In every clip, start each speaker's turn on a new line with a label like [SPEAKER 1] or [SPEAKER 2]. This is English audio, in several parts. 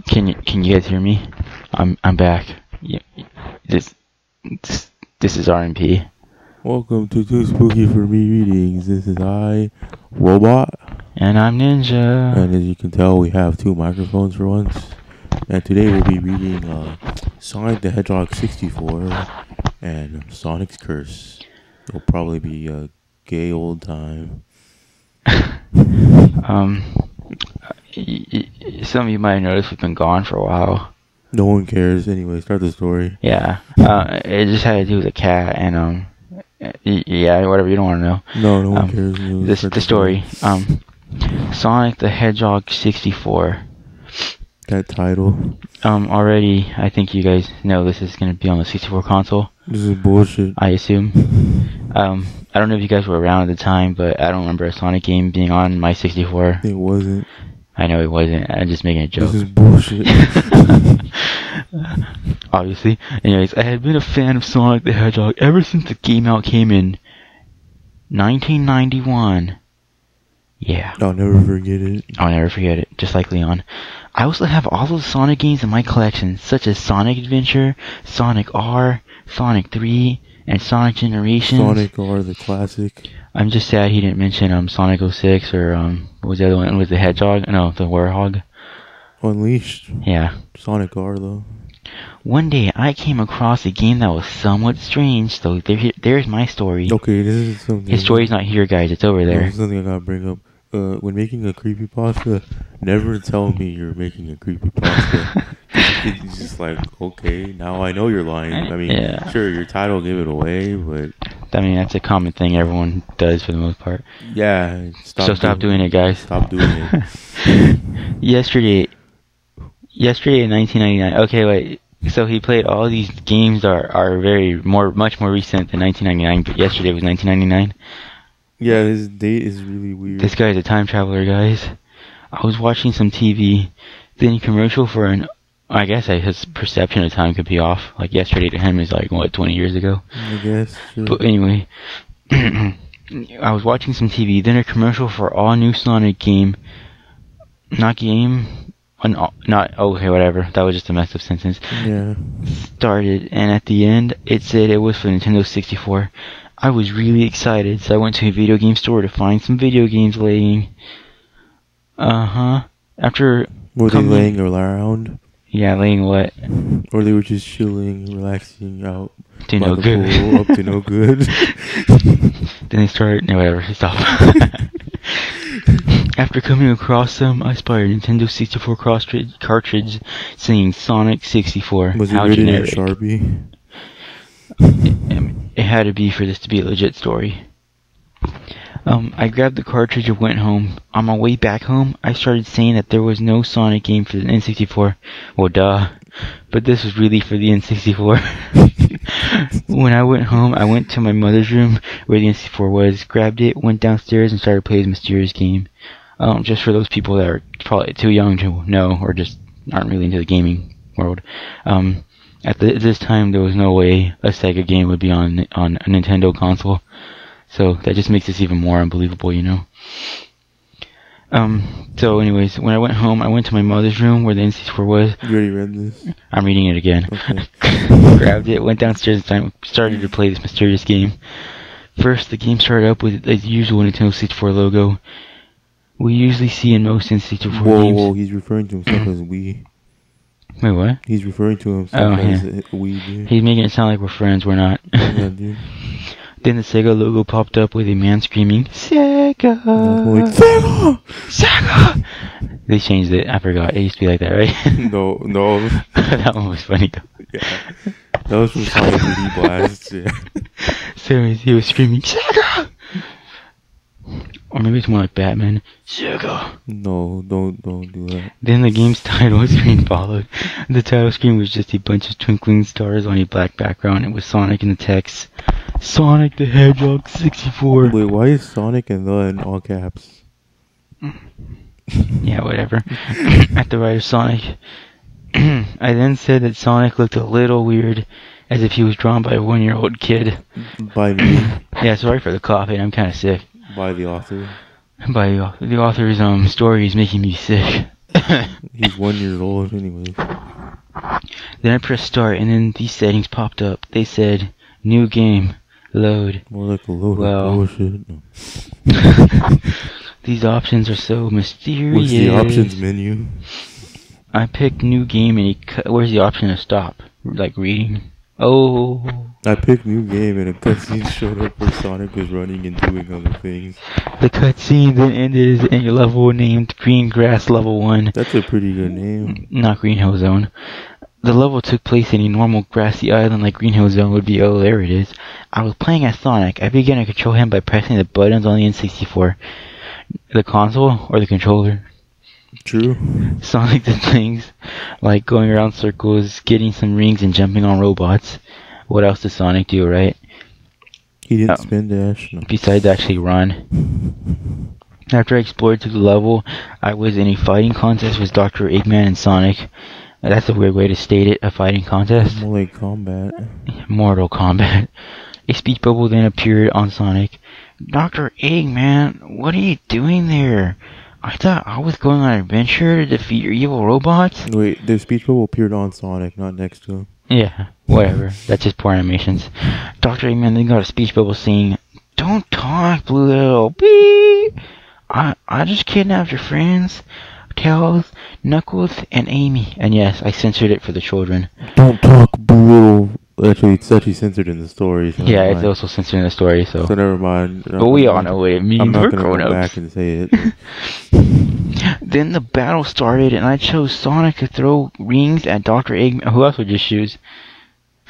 [SPEAKER 1] Can you guys hear me? I'm back. Yeah, this this is RMP.
[SPEAKER 2] Welcome to 2Spooky4Me readings. This is I, Robot.
[SPEAKER 1] And I'm Ninja.
[SPEAKER 2] And as you can tell, we have two microphones for once. And today we'll be reading Sonic the Hedgehog 64 and Sonic's Curse. It'll probably be a gay old time.
[SPEAKER 1] Some of you might have noticed we've been gone for a while.
[SPEAKER 2] No one cares. Anyway, start the story.
[SPEAKER 1] Yeah. It just had to do with a cat and yeah, whatever, you don't want to know.
[SPEAKER 2] No one cares.
[SPEAKER 1] The story. Sonic the Hedgehog 64.
[SPEAKER 2] That title.
[SPEAKER 1] Already, I think you guys know this is going to be on the 64 console.
[SPEAKER 2] This is bullshit.
[SPEAKER 1] I assume. I don't know if you guys were around at the time, but I don't remember a Sonic game being on my 64.
[SPEAKER 2] It wasn't.
[SPEAKER 1] I know it wasn't. I'm just making a joke.
[SPEAKER 2] This is bullshit.
[SPEAKER 1] Obviously. Anyways, I had been a fan of Sonic the Hedgehog ever since the game came in 1991. Yeah.
[SPEAKER 2] I'll never forget it.
[SPEAKER 1] I'll never forget it, just like Leon. I also have all those Sonic games in my collection, such as Sonic Adventure, Sonic R, Sonic 3, and Sonic Generations.
[SPEAKER 2] Sonic R, the classic.
[SPEAKER 1] I'm just sad he didn't mention Sonic 06 or what was the other one? Was the Hedgehog? No, the Warhog.
[SPEAKER 2] Unleashed.
[SPEAKER 1] Yeah.
[SPEAKER 2] Sonic R though.
[SPEAKER 1] One day I came across a game that was somewhat strange, so there's my story.
[SPEAKER 2] Okay, this is something.
[SPEAKER 1] His story's not here, guys. It's over there.
[SPEAKER 2] This is something I gotta bring up. When making a creepypasta, never tell me you're making a creepypasta. It's just like, okay, now I know you're lying. I mean,
[SPEAKER 1] yeah. Sure,
[SPEAKER 2] your title gave it away, but
[SPEAKER 1] I mean, that's a common thing everyone does for the most part.
[SPEAKER 2] Yeah,
[SPEAKER 1] stop doing it, guys.
[SPEAKER 2] Stop doing it.
[SPEAKER 1] Yesterday in 1999. Okay, wait. So he played all these games that are much more recent than 1999, but yesterday was 1999.
[SPEAKER 2] Yeah, his date is really weird.
[SPEAKER 1] This guy's a time traveler, guys. I was watching some TV, then a commercial for I guess his perception of time could be off. Like yesterday to him is like, what, 20 years ago?
[SPEAKER 2] I guess. Sure.
[SPEAKER 1] But anyway, I was watching some TV, then a commercial for all new Sonic game. Okay, whatever. That was just a messed up sentence.
[SPEAKER 2] Yeah.
[SPEAKER 1] Started, and at the end, it said it was for Nintendo 64. I was really excited, so I went to a video game store to find some video games laying. After...
[SPEAKER 2] Were they laying around?
[SPEAKER 1] Yeah, laying what?
[SPEAKER 2] Or they were just chilling, relaxing out.
[SPEAKER 1] To no good.
[SPEAKER 2] Pool, up to no good.
[SPEAKER 1] Then they started... No, whatever. Stop. After coming across them, I spotted a Nintendo 64 cartridge saying Sonic 64.
[SPEAKER 2] Was it written in Sharpie?
[SPEAKER 1] It had to be for this to be a legit story. I grabbed the cartridge and went home. On my way back home, I started saying that there was no Sonic game for the N64. Well, duh. But this was really for the N64. When I went home, I went to my mother's room where the N64 was, grabbed it, went downstairs, and started playing the mysterious game. Just for those people that are probably too young to know or just aren't really into the gaming world. At this time, there was no way a Sega game would be on a Nintendo console. So that just makes this even more unbelievable, you know. So anyways, when I went home, I went to my mother's room where the N64 was.
[SPEAKER 2] You already read this?
[SPEAKER 1] I'm reading it again.
[SPEAKER 2] Okay.
[SPEAKER 1] Grabbed it, went downstairs, and started to play this mysterious game. First, the game started up with the usual Nintendo 64 logo we usually see in most N64 games.
[SPEAKER 2] Whoa, he's referring to himself as we.
[SPEAKER 1] Wait, what?
[SPEAKER 2] He's referring to himself as we, dude.
[SPEAKER 1] He's making it sound like we're friends, we're not.
[SPEAKER 2] Yeah, dude.
[SPEAKER 1] Then the Sega logo popped up with a man screaming, Sega!
[SPEAKER 2] Sega!
[SPEAKER 1] Sega! They changed it, I forgot. It used to be like that, right?
[SPEAKER 2] No.
[SPEAKER 1] That one was funny, though.
[SPEAKER 2] Yeah. That was from Sonic 3D Blast, yeah.
[SPEAKER 1] So he was screaming, Sega! Or maybe it's more like Batman. Sega!
[SPEAKER 2] No, don't do that.
[SPEAKER 1] Then the game's title screen followed. The title screen was just a bunch of twinkling stars on a black background. It was Sonic in the text. Sonic the Hedgehog 64.
[SPEAKER 2] Wait, why is Sonic and the in all caps?
[SPEAKER 1] Yeah, whatever. At the right of Sonic. I then said that Sonic looked a little weird, as if he was drawn by a 1-year-old kid.
[SPEAKER 2] By me?
[SPEAKER 1] Yeah, sorry for the coughing, I'm kinda sick.
[SPEAKER 2] By the author?
[SPEAKER 1] By the author's story is making me sick.
[SPEAKER 2] He's 1 year old anyway.
[SPEAKER 1] Then I pressed start, and then these settings popped up. They said, new game, load.
[SPEAKER 2] More like a load
[SPEAKER 1] Well,
[SPEAKER 2] of bullshit. No.
[SPEAKER 1] These options are so mysterious.
[SPEAKER 2] What's the options menu?
[SPEAKER 1] I picked new game, and where's the option to stop? Like reading? Oh.
[SPEAKER 2] I picked new game, and a cutscene showed up where Sonic was running and doing other things.
[SPEAKER 1] The cutscene then ended in your level named Green Grass Level 1.
[SPEAKER 2] That's a pretty good name.
[SPEAKER 1] Not Green Hill Zone. The level took place in a normal grassy island like Green Hill Zone would be. Oh, there it is. I was playing as Sonic. I began to control him by pressing the buttons on the N64. The console or the controller?
[SPEAKER 2] True.
[SPEAKER 1] Sonic did things like going around circles, getting some rings, and jumping on robots. What else does Sonic do, right?
[SPEAKER 2] He didn't spin dash. No.
[SPEAKER 1] Besides actually run. After I explored through the level, I was in a fighting contest with Dr. Eggman and Sonic. That's a weird way to state it, a fighting contest.
[SPEAKER 2] More like combat.
[SPEAKER 1] Mortal Kombat. A speech bubble then appeared on Sonic. Dr. Eggman, what are you doing there? I thought I was going on an adventure to defeat your evil robots.
[SPEAKER 2] Wait, the speech bubble appeared on Sonic, not next to him.
[SPEAKER 1] Yeah, whatever. That's just poor animations. Dr. Eggman then got a speech bubble saying, "Don't talk, Blue Little Beep. I just kidnapped your friends, Tails, Knuckles, and Amy." And yes, I censored it for the children.
[SPEAKER 2] Don't talk, Blue. Actually, it's actually censored in the story. So
[SPEAKER 1] yeah, it's also censored in the story, so
[SPEAKER 2] never mind.
[SPEAKER 1] But we all know what it means.
[SPEAKER 2] I'm not
[SPEAKER 1] We're
[SPEAKER 2] gonna go
[SPEAKER 1] grown-ups.
[SPEAKER 2] back and say it.
[SPEAKER 1] Then the battle started, and I chose Sonic to throw rings at Dr. Eggman. Who else would just choose?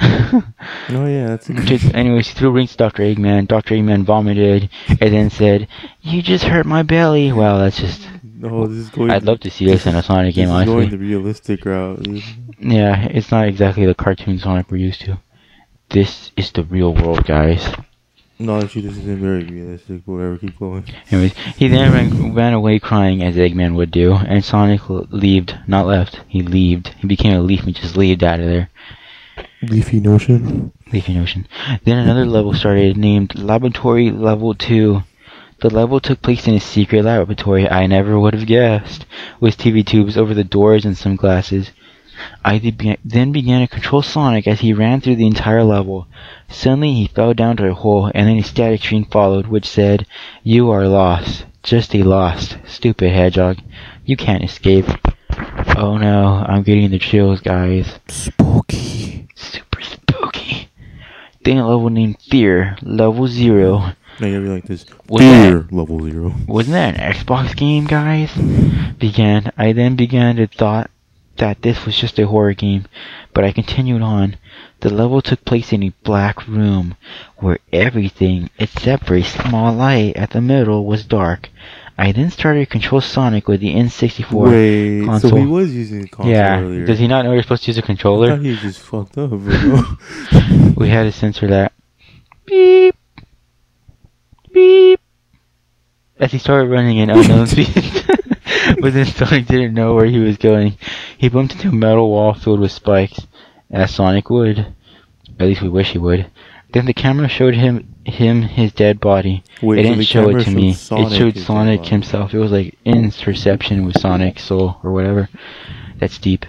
[SPEAKER 2] Oh yeah, that's
[SPEAKER 1] Anyways, he threw rings to Dr. Eggman. Dr. Eggman vomited, and then said, "You just hurt my belly." Well, that's just...
[SPEAKER 2] No, this is going...
[SPEAKER 1] I'd love to see this in a Sonic game, honestly.
[SPEAKER 2] This is going the realistic route.
[SPEAKER 1] Yeah, it's not exactly the cartoon Sonic we're used to. This is the real world, guys.
[SPEAKER 2] No, actually, this isn't very realistic, but whatever, keep going.
[SPEAKER 1] Anyways, he then ran away crying, as Eggman would do, and Sonic leaved, not left, he leaved. He became a leaf and just leaved out of there.
[SPEAKER 2] Leafy Notion?
[SPEAKER 1] Leafy Notion. Then another level started, named Laboratory Level 2. The level took place in a secret laboratory I never would have guessed, with TV tubes over the doors and some glasses. I then began to control Sonic as he ran through the entire level. Suddenly he fell down to a hole, and then a static screen followed, which said, "You are lost. Just a lost. Stupid Hedgehog. You can't escape." Oh no, I'm getting the chills, guys.
[SPEAKER 2] Spooky.
[SPEAKER 1] Super spooky. Then a level named Fear, Level 0.
[SPEAKER 2] Now you'll be like this. Fear, Level 0.
[SPEAKER 1] Wasn't that an Xbox game, guys? I then began to thought that this was just a horror game, but I continued on. The level took place in a black room, where everything, except for a small light at the middle, was dark. I then started to control Sonic with the N64 console.
[SPEAKER 2] So he was using a console earlier.
[SPEAKER 1] Does he not know you're supposed to use a controller?
[SPEAKER 2] I thought he was just fucked up, bro.
[SPEAKER 1] We had to censor that. Beep. Beep. As he started running in unknown speed. But then Sonic didn't know where he was going. He bumped into a metal wall filled with spikes, as Sonic would. At least we wish he would. Then the camera showed him his dead body.
[SPEAKER 2] Wait,
[SPEAKER 1] it didn't show it to me. It showed
[SPEAKER 2] his
[SPEAKER 1] Sonic himself. It was like interception with Sonic's soul, or whatever. That's deep.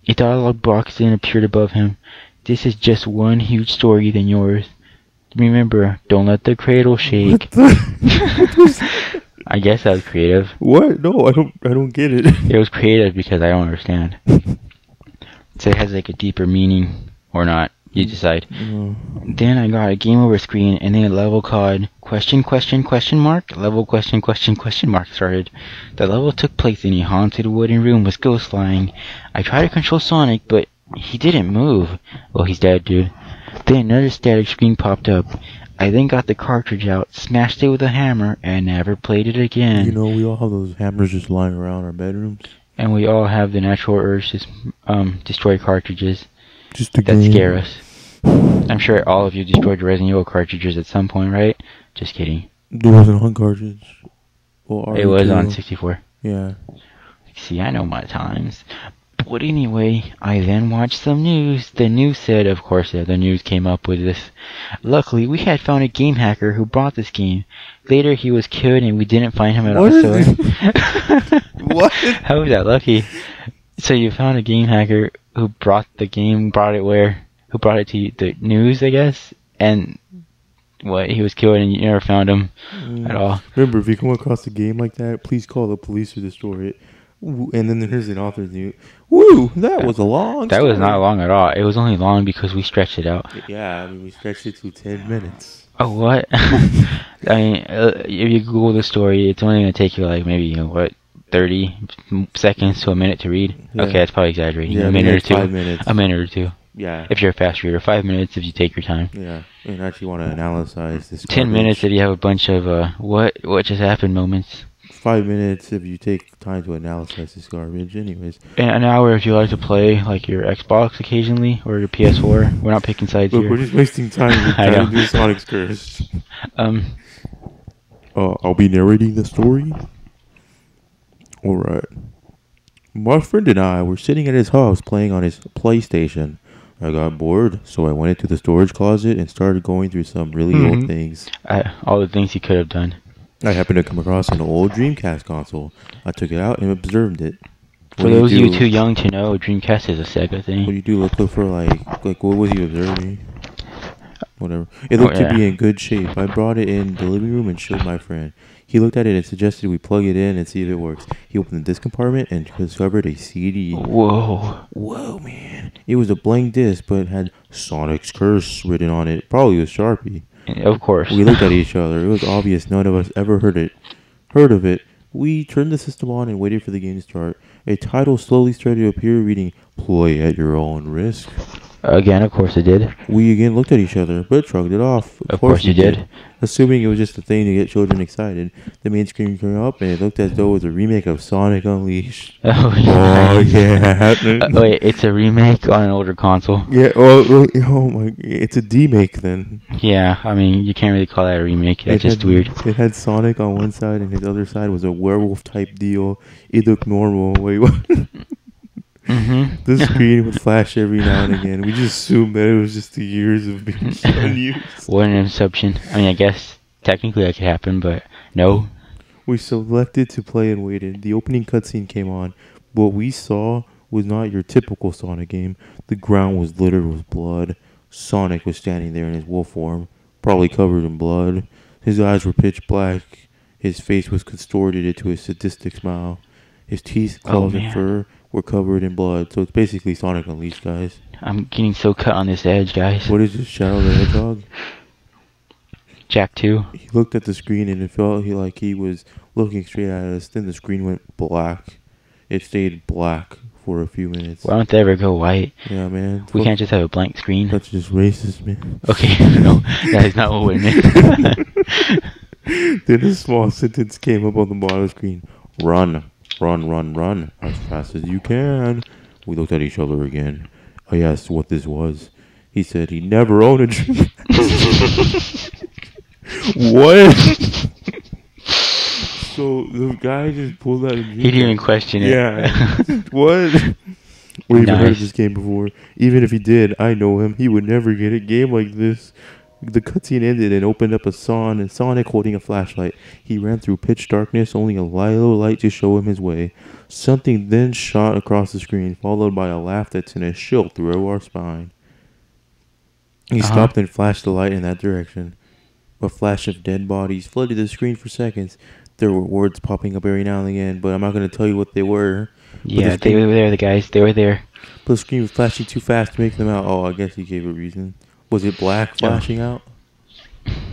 [SPEAKER 1] A dialogue box then appeared above him. "This is just one huge story than yours. Remember, don't let the cradle shake." I guess that was creative.
[SPEAKER 2] What? No, I don't get it.
[SPEAKER 1] It was creative because I don't understand. So it has like a deeper meaning or not. You decide. Then I got a game over screen, and then a level called question mark level question mark started. The level took place in a haunted wooden room with ghosts flying. I tried to control Sonic, but he didn't move. Well, he's dead, dude. Then another static screen popped up. I then got the cartridge out, smashed it with a hammer, and never played it again.
[SPEAKER 2] You know, we all have those hammers just lying around our bedrooms.
[SPEAKER 1] And we all have the natural urge to destroy cartridges
[SPEAKER 2] that
[SPEAKER 1] scare us. I'm sure all of you destroyed your Resident Evil cartridges at some point, right? Just kidding.
[SPEAKER 2] It wasn't on cartridge. Well,
[SPEAKER 1] it was on 64.
[SPEAKER 2] Yeah.
[SPEAKER 1] See, I know my times. But anyway, I then watched some news. The news said, of course, the news came up with this. Luckily, we had found a game hacker who brought this game. Later, he was killed and we didn't find him at all. So,
[SPEAKER 2] what?
[SPEAKER 1] How was that lucky? So you found a game hacker who brought the game, brought it where? Who brought it to the news, I guess? And what? He was killed and you never found him at all.
[SPEAKER 2] Remember, if you come across a game like that, please call the police to destroy it. And then there's an author's note. Woo! That was a long
[SPEAKER 1] That
[SPEAKER 2] story.
[SPEAKER 1] was not long at all. It was only long because we stretched it out.
[SPEAKER 2] Yeah, I mean, we stretched it to 10 minutes.
[SPEAKER 1] Oh, what? I mean, if you Google the story, it's only going to take you like maybe, 30 seconds to a minute to read?
[SPEAKER 2] Yeah.
[SPEAKER 1] Okay, that's probably exaggerating.
[SPEAKER 2] Yeah,
[SPEAKER 1] a minute or two.
[SPEAKER 2] 5 minutes.
[SPEAKER 1] A minute or two.
[SPEAKER 2] Yeah.
[SPEAKER 1] If you're a fast reader. 5 minutes if you take your time.
[SPEAKER 2] Yeah, and actually want to analyze this.
[SPEAKER 1] 10 minutes if you have a bunch of, what just happened moments.
[SPEAKER 2] 5 minutes if you take time to analyze this garbage. Anyways.
[SPEAKER 1] And an hour if you like to play, like, your Xbox occasionally, or your PS4. We're not picking sides
[SPEAKER 2] Look,
[SPEAKER 1] here.
[SPEAKER 2] we're just wasting time to do Sonic's Curse. I'll be narrating the story. Alright. My friend and I were sitting at his house playing on his PlayStation. I got bored, so I went into the storage closet and started going through some really old things.
[SPEAKER 1] All the things he could have done.
[SPEAKER 2] I happened to come across an old Dreamcast console. I took it out and observed it.
[SPEAKER 1] For those of you too young to know, Dreamcast is a Sega thing.
[SPEAKER 2] What do you do? Look for like what was he observing? Whatever. It looked to be in good shape. I brought it in the living room and showed my friend. He looked at it and suggested we plug it in and see if it works. He opened the disc compartment and discovered a CD. Whoa, man. It was a blank disc, but it had Sonic's Curse written on it. Probably with Sharpie.
[SPEAKER 1] Of course.
[SPEAKER 2] We looked at each other. It was obvious none of us ever heard of it. We turned the system on and waited for the game to start. A title slowly started to appear reading, "Play at your own risk."
[SPEAKER 1] Again, of course it did.
[SPEAKER 2] We again looked at each other, but shrugged it off.
[SPEAKER 1] Of course you did.
[SPEAKER 2] Assuming it was just a thing to get children excited. The main screen came up, and it looked as though it was a remake of Sonic Unleashed.
[SPEAKER 1] Oh,
[SPEAKER 2] yeah.
[SPEAKER 1] Wait, it's a remake on an older console?
[SPEAKER 2] Yeah, oh my, it's a demake then.
[SPEAKER 1] Yeah, I mean, you can't really call that a remake. That's just weird.
[SPEAKER 2] It had Sonic on one side, and his other side was a werewolf-type deal. It looked normal. Wait, what? The screen would flash every now and again. We just assumed that it was just the years of being unused.
[SPEAKER 1] What an inception. I mean, I guess technically that could happen, but no.
[SPEAKER 2] We selected to play and waited. The opening cutscene came on. What we saw was not your typical Sonic game. The ground was littered with blood. Sonic was standing there in his wolf form, probably covered in blood. His eyes were pitch black. His face was contorted into a sadistic smile. His teeth, claws, and fur were covered in blood. So it's basically Sonic Unleashed, guys.
[SPEAKER 1] I'm getting so cut on this edge, guys.
[SPEAKER 2] What is this, Shadow the Hedgehog?
[SPEAKER 1] Jack 2.
[SPEAKER 2] He looked at the screen and it felt like he was looking straight at us. Then the screen went black. It stayed black for a few minutes.
[SPEAKER 1] Why don't they ever go white?
[SPEAKER 2] Yeah, man.
[SPEAKER 1] We can't just have a blank screen.
[SPEAKER 2] That's just racist, man.
[SPEAKER 1] Okay, no, that is not what we meant.
[SPEAKER 2] Then a small sentence came up on the bottom of the screen. Run. Run, as fast as you can. We looked at each other again. I asked what this was. He said he never owned a dream. What? So the guy just pulled out a dream.
[SPEAKER 1] He didn't even question it.
[SPEAKER 2] Yeah. What? We even heard of this game before. Even if he did, I know him. He would never get a game like this. The cutscene ended and opened up a Sonic holding a flashlight. He ran through pitch darkness, only a little light to show him his way. Something then shot across the screen, followed by a laugh that sent a chill through our spine. He stopped and flashed the light in that direction. A flash of dead bodies flooded the screen for seconds. There were words popping up every now and again, but I'm not going to tell you what they were.
[SPEAKER 1] Yeah, they were there, the guys. They were there.
[SPEAKER 2] But the screen was flashing too fast to make them out. Oh, I guess he gave a reason. Was it black flashing out?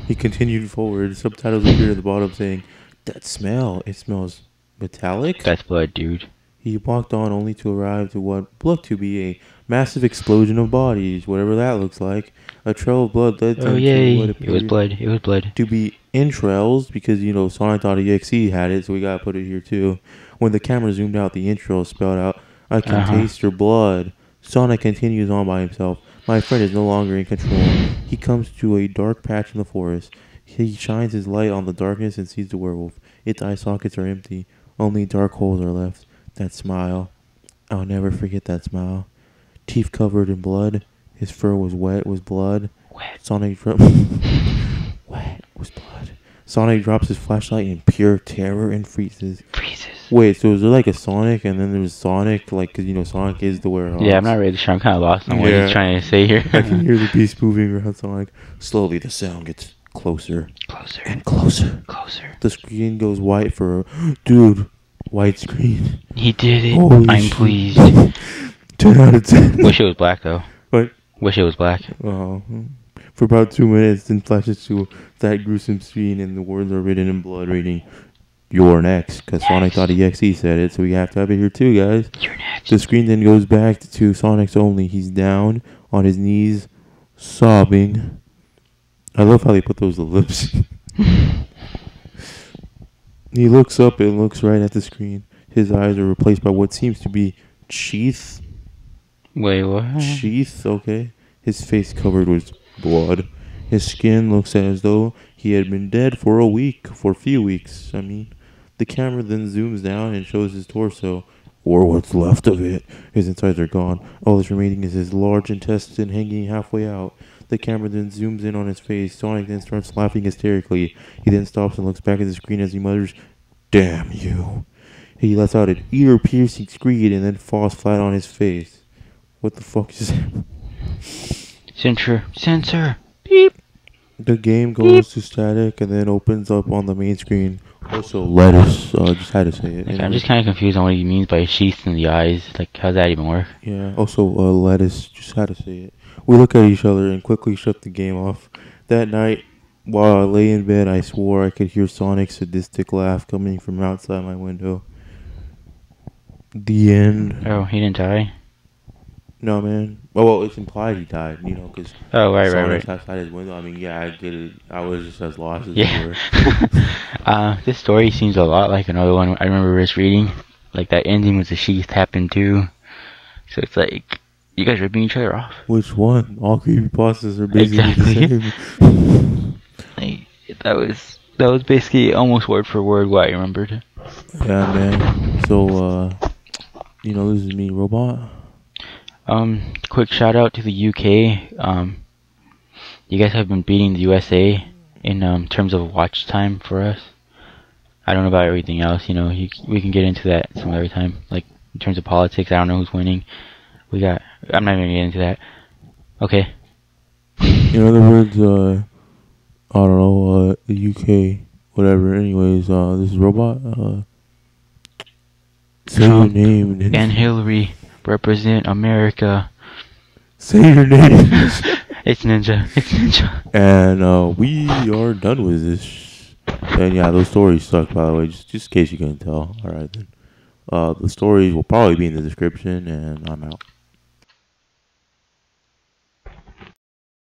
[SPEAKER 2] He continued forward. Subtitles appeared at the bottom saying, "That smell. It smells metallic."
[SPEAKER 1] That's blood, dude.
[SPEAKER 2] He walked on only to arrive to what looked to be a massive explosion of bodies, whatever that looks like. A trail of blood led them to what appeared
[SPEAKER 1] It was blood.
[SPEAKER 2] to be entrails, because, Sonic.exe had it, so we gotta put it here too. When the camera zoomed out, the entrails spelled out, "I can taste your blood." Sonic continues on by himself. My friend is no longer in control. He comes to a dark patch in the forest. He shines his light on the darkness and sees the werewolf. Its eye sockets are empty. Only dark holes are left. That smile. I'll never forget that smile. Teeth covered in blood. His fur was wet, was blood.
[SPEAKER 1] Wet.
[SPEAKER 2] Sonic wet was blood. Sonic drops his flashlight in pure terror and freezes. Wait, so is there like a Sonic and then there's Sonic, like, because, you know, Sonic is the werewolf.
[SPEAKER 1] Yeah, I'm not really sure. I'm kind of lost on what he's trying to say here.
[SPEAKER 2] I can hear the beast moving around Sonic. Slowly, the sound gets closer.
[SPEAKER 1] Closer.
[SPEAKER 2] And closer.
[SPEAKER 1] Closer.
[SPEAKER 2] The screen goes white for, dude, white screen.
[SPEAKER 1] He did it.
[SPEAKER 2] Holy
[SPEAKER 1] I'm
[SPEAKER 2] shit.
[SPEAKER 1] pleased.
[SPEAKER 2] 10 out of 10.
[SPEAKER 1] Wish it was black, though.
[SPEAKER 2] What?
[SPEAKER 1] Wish it was black.
[SPEAKER 2] For about 2 minutes, then flashes to that gruesome scene, and the words are written in blood, reading, "You're next," because Sonic thought EXE said it, so we have to have it here too, guys.
[SPEAKER 1] You're next.
[SPEAKER 2] The screen then goes back to Sonic's only. He's down on his knees, sobbing. I love how they put those lips. He looks up and looks right at the screen. His eyes are replaced by what seems to be sheath.
[SPEAKER 1] Wait, what?
[SPEAKER 2] Sheath, okay. His face covered with blood. His skin looks as though he had been dead for a few weeks. I mean, the camera then zooms down and shows his torso, or what's left of it. His insides are gone. All that's remaining is his large intestine hanging halfway out. The camera then zooms in on his face. Sonic then starts laughing hysterically. He then stops and looks back at the screen as he mutters, "Damn you." He lets out an ear-piercing scream and then falls flat on his face. What the fuck is that?
[SPEAKER 1] Censor. Beep.
[SPEAKER 2] The game goes to static and then opens up on the main screen. Also, lettuce. Just had to say it.
[SPEAKER 1] Okay, I'm just kind of confused on what he means by sheath in the eyes. Like, how's that even work?
[SPEAKER 2] Yeah. Also, lettuce. Just had to say it. We look at each other and quickly shut the game off. That night, while I lay in bed, I swore I could hear Sonic's sadistic laugh coming from outside my window. The end.
[SPEAKER 1] Oh, he didn't die?
[SPEAKER 2] No, man. Oh, well, it's implied he died, you know, because
[SPEAKER 1] right.
[SPEAKER 2] outside his window. I mean, yeah, I did it. I was just as lost as
[SPEAKER 1] Yeah.
[SPEAKER 2] you were.
[SPEAKER 1] This story seems a lot like another one I remember just reading. Like, that ending with the sheath happened too. So it's like, you guys ripping each other off.
[SPEAKER 2] Which one? All creepypastas are basically the same.
[SPEAKER 1] Like, that was basically almost word for word what I remembered.
[SPEAKER 2] Yeah, man. So, you know, this is me, Robot.
[SPEAKER 1] Quick shout out to the UK. You guys have been beating the USA in terms of watch time for us. I don't know about everything else, you know, we can get into that some other time. Like, in terms of politics, I don't know who's winning. I'm not even gonna get into that. Okay.
[SPEAKER 2] In other words, I don't know, the UK, whatever. Anyways, this is Robot. Say
[SPEAKER 1] Trump
[SPEAKER 2] your name.
[SPEAKER 1] and Hillary represent America.
[SPEAKER 2] Say your name.
[SPEAKER 1] It's Ninja.
[SPEAKER 2] And we are done with this. And yeah, those stories suck, by the way, just in case you couldn't tell. Alright then. The stories will probably be in the description, and I'm out.